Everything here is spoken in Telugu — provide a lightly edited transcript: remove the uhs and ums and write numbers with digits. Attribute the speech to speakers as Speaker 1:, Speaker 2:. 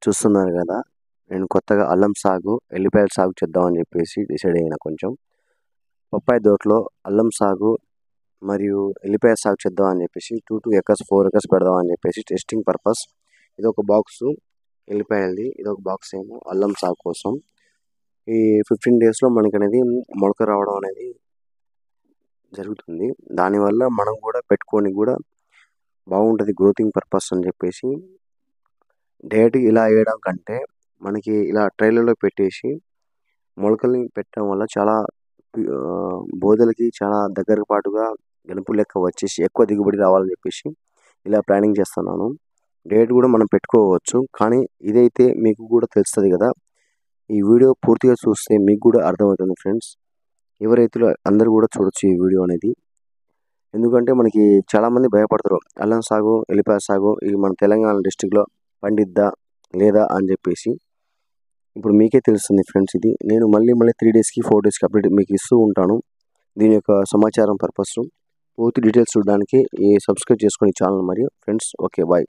Speaker 1: చూస్తున్నారు కదా, నేను కొత్తగా అల్లం సాగు, ఎల్లిపాయల సాగు చేద్దామని చెప్పేసి డిసైడ్ అయినా. కొంచెం బొప్పాయి తోటలో అల్లం సాగు మరియు ఎల్లిపాయ సాగు చేద్దాం అని చెప్పేసి 2 acres 4 acres పెడదాం అని చెప్పేసి టెస్టింగ్ పర్పస్. ఇది ఒక బాక్స్ ఎల్లిపాయలది, ఇది ఒక బాక్స్ ఏమో అల్లం సాగు కోసం. ఈ 15 daysలో మనకి అనేది మొలక రావడం అనేది జరుగుతుంది. దానివల్ల మనం కూడా పెట్టుకొని కూడా బాగుంటుంది గ్రోతింగ్ పర్పస్ అని చెప్పేసి. డైరెక్ట్ ఇలా వేయడం కంటే మనకి ఇలా ట్రైలర్లో పెట్టేసి మొలకల్ని పెట్టడం వల్ల చాలా బోదలకి చాలా దగ్గర పాటుగా గెలుపు లెక్క వచ్చేసి ఎక్కువ దిగుబడి రావాలని చెప్పేసి ఇలా ప్లానింగ్ చేస్తున్నాను. డైరెక్ట్ కూడా మనం పెట్టుకోవచ్చు, కానీ ఇదైతే మీకు కూడా తెలుస్తుంది కదా. ఈ వీడియో పూర్తిగా చూస్తే మీకు కూడా అర్థమవుతుంది ఫ్రెండ్స్. ఎవరు రైతులు అందరూ కూడా చూడొచ్చు ఈ వీడియో అనేది. ఎందుకంటే మనకి చాలామంది భయపడతారు, అల్లం సాగు ఎల్లిపాయ సాగు ఇది మన తెలంగాణ డిస్టిక్లో పండిద్దా లేదా అని చెప్పేసి. ఇప్పుడు మీకే తెలుస్తుంది ఫ్రెండ్స్. ఇది నేను మళ్ళీ 3 daysకి 4 daysకి అప్డేట్ మీకు ఇస్తూ ఉంటాను. దీని యొక్క సమాచారం పర్పస్ పూర్తి డీటెయిల్స్ చూడడానికి సబ్స్క్రైబ్ చేసుకుని ఛానల్ మరియు ఫ్రెండ్స్. Okay, bye.